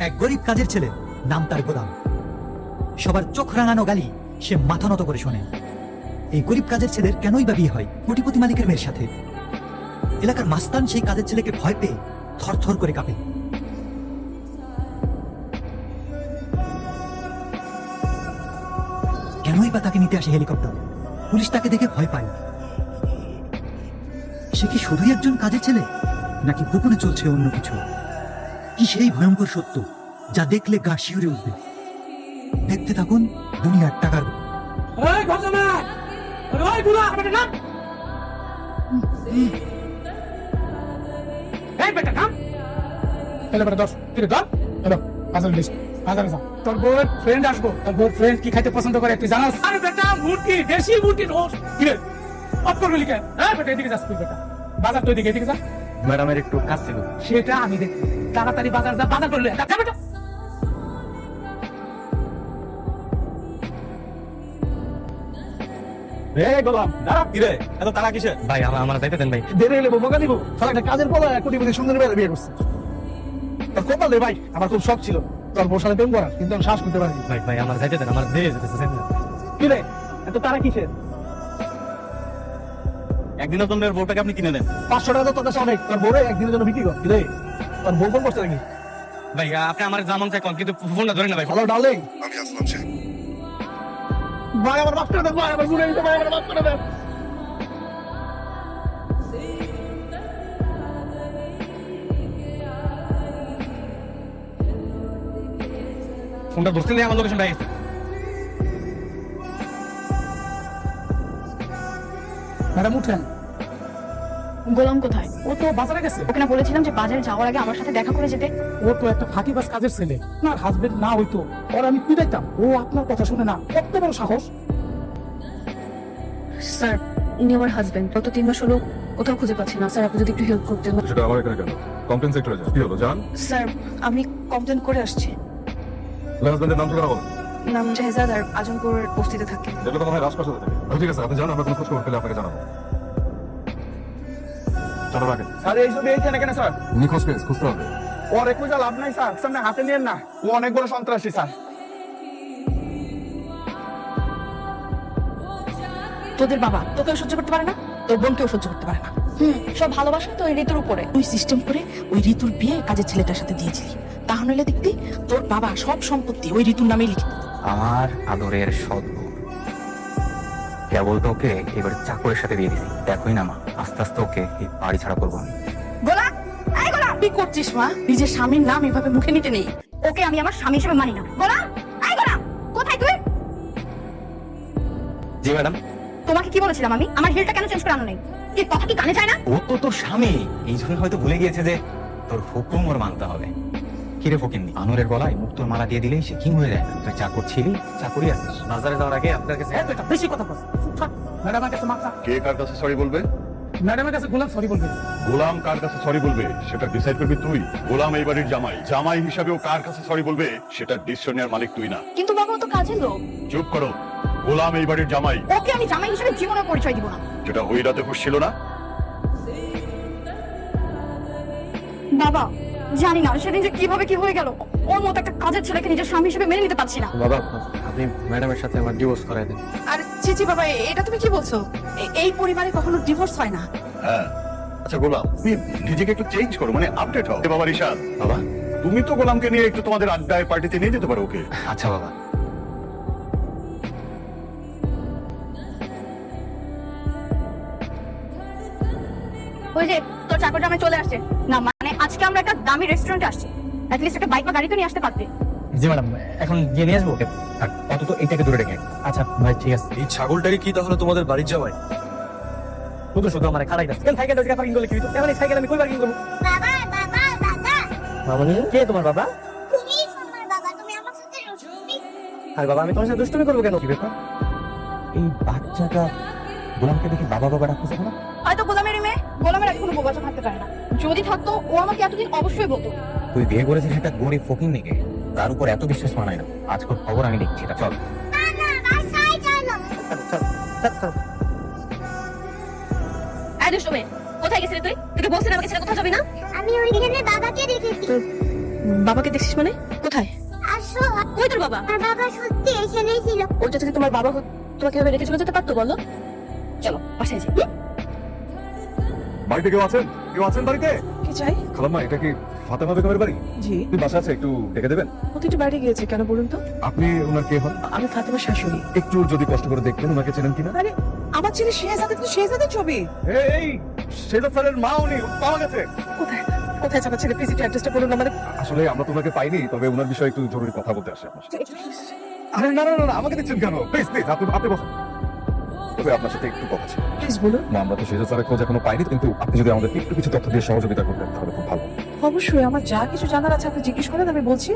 এক গরিব কাজের ছেলে, নাম তার গোলাম। সবার চোখ রাঙানো গালি সে মাথা নত করে শোনে। এই গরিব কাজের ছেলের কেনই বা বিয়ে হয় কোটিপতি মালিকের মেয়ের সাথে? এলাকার মাস্তান সেই কাজের ছেলেকে ভয় পেয়ে থরথর করে কাঁপে। কেনই বা তাকে নিতে আসে হেলিকপ্টার? পুলিশ তাকে দেখে ভয় পায়। সে কি শুধুই একজন কাজের ছেলে, নাকি গোপনে চলছে অন্য কিছু? কি সেই ভয়ঙ্কর সত্য যা দেখলে গা শিউরে উঠবে? দেখতে থাকুন দুনিয়ার টাকার। তোর বউয়ের ফ্রেন্ড আসবো, তোর বউয়ের ফ্রেন্ড কি খাইতে পছন্দ করে তুই জানাস? আরে বেটা মুরগি, দেশি মুরগি রোস্ট। কি রে অফ করবি লিখে? হ্যাঁ বেটা এদিকে যাস তুই, বেটা বাজার তো এদিকে, এদিকে যা। ম্যাডামের একটু কাজ ছিল। সেটা আমি দেখি, তাড়াতাড়ি বাজার যা, বাজার করলে যা বেটা। গোলাম দাঁড়া, কি রে এত তাড়া কিসের? ভাই আমার যাইতে দেন ভাই। দেরি হলে বোকা দিব। সারা একটা কাজের পর কোটিপতি সুন্দর মেয়ে বিয়ে করছে। তোর কপাল রে ভাই, আমার খুব শখ ছিল তোর বউর সাথে প্রেম করার, কিন্তু আমি শ্বাস করতে পারিনি। ভাই ভাই আমার যাইতে দেন, আমার দেরি যেতেছে। কি রে এত তারা কিসের? একদিনের জন্য বউটাকে আপনি কিনে দেন। 500 টাকা তো তোর কাছে অনেক, তোর বউরে একদিনের জন্য বিক্রি কর। কি রে তোর বউ ফোন করছে নাকি? ভাই আপনি আমার জামান চাই কোন, কিন্তু ফোনটা ধরেন না ভাই। হ্যালো ডার্লিং, আমি আসলাম শেখ। ভাই আমার মাফ করে দেন, ভাই আমার ঘুরে দিতে, ভাই আমার মাফ করে দেন। ফোনটা ধরতে নেই, আমার লোকেশন ভাই। ম্যাডাম উঠেন। গোলাম কোথায়? ও তো বাজারে গেছে। ওকে না বলেছিলাম যে বাজারে যাওয়ার আগে আমার সাথে দেখা করে যেতে? ও তো একটা ফাঁকিবাজ কাজের ছেলে, আপনার হাজবেন্ড না হইতো ওর আমি পিটাইতাম। ও আপনার কথা শুনে না, কত বড় সাহস। স্যার ইনি আমার হাজবেন্ড, গত 3 মাস হলো কোথাও খুঁজে পাচ্ছি না। স্যার আপনি যদি একটু হেল্প করতেন। সেটা আমার এখানে কেন? কমপ্লেন সেক্টরে যান। কি হলো জান? স্যার আমি কমপ্লেন করে আসছি। হাজবেন্ডের নাম ঠিকানা বলেন। নাম জাহেজাদ, আর আজমপুর বস্তিতে থাকে। যেগুলো তো হয় রাজপ্রাসাদে থাকে। ঠিক আছে, আপনি জান, আমরা কোনো খোঁজ খবর পেলে আপনাকে জানাবো। চলো রাখেন। স্যার এই ছবি এইখানে কেন স্যার? নিখোঁজ কেস খুঁজতে হবে। ওর খুঁজে লাভ নাই স্যার, সামনে হাতে নিয়েন না, ও অনেক বড় সন্ত্রাসী স্যার। তোদের বাবা তোকেও সহ্য করতে পারে না, তোর বোনকেও সহ্য করতে পারে না। সব ভালোবাসা তো ওই ঋতুর উপরে। তুই সিস্টেম করে ওই ঋতুর বিয়ে কাজের ছেলেটার সাথে দিয়েছিলি, তাহলে দেখতি তোর বাবা সব সম্পত্তি ওই ঋতুর নামেই লিখে দিত। আমার আদরের সৎ বউ, কেবল তো ওকে এবার চাকরের সাথে দিয়ে দিছি। দেখোই না মা, আস্তে আস্তে ওকে এই বাড়ি ছাড়া করবো আমি। গোলা, এই গোলা, কি করছিস মা? নিজের স্বামীর নাম এভাবে মুখে নিতে নেই। ওকে আমি আমার স্বামী হিসেবে মানি না। গোলা, এই গোলা, কোথায় তুই? জি ম্যাডাম। তোমাকে কি বলেছিলাম আমি? আমার হিলটা কেন চেঞ্জ করে আনো নাই? কি কথা কি কানে যায় না? ও তো তোর স্বামী, এই জন্য হয়তো ভুলে গিয়েছে যে তোর হুকুম ওর মানতে হবে। কিরে ফকিন্নি, আনোয়ারের গলায় মুক্তোর মালা দিয়ে দিলেই সে কিং হয়ে যায় না? তুই চাকর ছিলি, চাকরি আছিস। বাজারে যাওয়ার আগে আপনার কাছে হ্যাঁ বেটা বেশি কথা বল। ম্যাডামের কাছে মাপ চা। কে কার কাছে সরি বলবে? ম্যাডামের কাছে গোলাম সরি বলবে। গোলাম কার কাছে সরি বলবে সেটা ডিসাইড করবি তুই। গোলাম এই বাড়ির জামাই, জামাই হিসাবে ও কার কাছে সরি বলবে সেটা ডিসিশন নেওয়ার মালিক তুই না। কিন্তু বাবা ও তো কাজের লোক। চুপ করো। গোলাম এই বাড়ির জামাই, ওকে আমি জামাই হিসেবে জীবনে পরিচয় দিব না। যেটা ওই রাতে হুশ ছিল না। বাবা জানি না সেদিন যে কিভাবে কি হয়ে গেল। ওর মতো একটা কাজের ছেলেকে নিজের স্বামী হিসেবে মেনে নিতে পারছি না। বাবা, আপনি ম্যাডামের সাথে আমার ডিভোর্স করাই দেন। আর চিচি বাবা, এটা তুমি কি বলছো? এই পরিবারে কখনো ডিভোর্স হয় না। হ্যাঁ, আচ্ছা গোলাম, তুমি নিজেকে একটু চেঞ্জ করো, মানে আপডেট হও। বাবা রিশাদ, বাবা। তুমি তো গোলামকে নিয়ে একটু তোমাদের আড্ডায় পার্টিতে নিয়ে যেতে পারো ওকে। আচ্ছা বাবা। ওই যে তোর চাকরটা আমি চলে আসছে না, মানে আজকে আমরা একটা দামি রেস্টুরেন্টে আসছি। অ্যাটলিস্ট একটা বাইক বা গাড়ি তো নিয়ে আসতে পারতে। জি ম্যাডাম, এখন গিয়ে নিয়ে আসবো ওকে। অত তো এইটাকে দূরে রেখে। আচ্ছা ভাই ঠিক আছে। এই ছাগলটারই কি তাহলে তোমাদের বাড়ির জামাই? শুধু শুধু আমার খালাই দাস। কেন সাইকেল দরকার পার্কিং করলে কি হইতো? এখন এই সাইকেল আমি কই পার্কিং করব? বাবা বাবা বাবা মামনি, কে তোমার বাবা? তুমি আমার বাবা, তুমি আমার সাথে রসুন। আর বাবা আমি তোমার সাথে দুষ্টুমি করবো কেন? কি ব্যাপার? এই বাচ্চাটা গোলামকে দেখে বাবা বাবা ডাকতেছে কেন? হয়তো গোলামের মেয়ে, গোলামের আগে কোনো বোবাচা থাকতে পারে না। যদি থাকতো ও আমাকে এতদিন অবশ্যই বলতো। তুই বিয়ে করেছিস একটা গরিব ফকির মেয়েকে, তার উপর এত বিশ্বাস মানায় না। আজকের খবর আমি দেখছি, এটা চল। না না বাসায় চলো। চল চল চল। এই দুষ্টু মেয়ে, কোথায় গেছিলি তুই? তোকে বলছিলাম আমাকে ছেড়ে কোথাও যাবি না। আমি ওইখানে বাবাকে রেখেছি। বাবাকে দেখছিস মানে? কোথায়? আসো কই তোর বাবা? আর বাবা সত্যি এখানেই ছিল। ওইটা যদি তোমার বাবা তোমাকে এভাবে রেখে চলে যেতে পারতো বলো? চলো বাসায় যাই। বাড়িতে কেউ আছেন? কেউ আছেন বাড়িতে? কি চাই? খালাম্মা, এটা কি ফাতেমা বেগমের বাড়ি? জি, তুমি বাসা আছে, একটু ডেকে দেবেন? ও তো একটু বাইরে গিয়েছে, কেন বলুন তো? আপনি ওনার কে হন? আমি ফাতেমার শাশুড়ি। একটু যদি কষ্ট করে দেখতেন ওনাকে চেনেন কিনা। আরে আমার ছেলে শেহজাদে তো শেহজাদের ছবি। এই শেজাদ স্যারের মা উনি পাওয়া গেছে। কোথায় কোথায় আমার ছেলে? প্লিজ একটু অ্যাড্রেসটা বলুন আমাদের। আসলে আমরা তো ওনাকে পাইনি, তবে ওনার বিষয়ে একটু জরুরি কথা বলতে আসি আপনার সাথে। আরে না না না না, আমাকে দিচ্ছেন কেন? প্লিজ প্লিজ আপনি বসুন। তবে আপনার সাথে একটু কথা ছিল। প্লিজ বলুন। না, আমরা তো শেজাদ স্যারের খোঁজ এখনো পাইনি, কিন্তু আপনি যদি আমাদের একটু কিছু তথ্য দিয়ে সহযোগিতা করতেন তাহলে খুব ভালো। অবশ্যই, আমার যা কিছু জানার আছে আপনি জিজ্ঞেস করেন, আমি বলছি।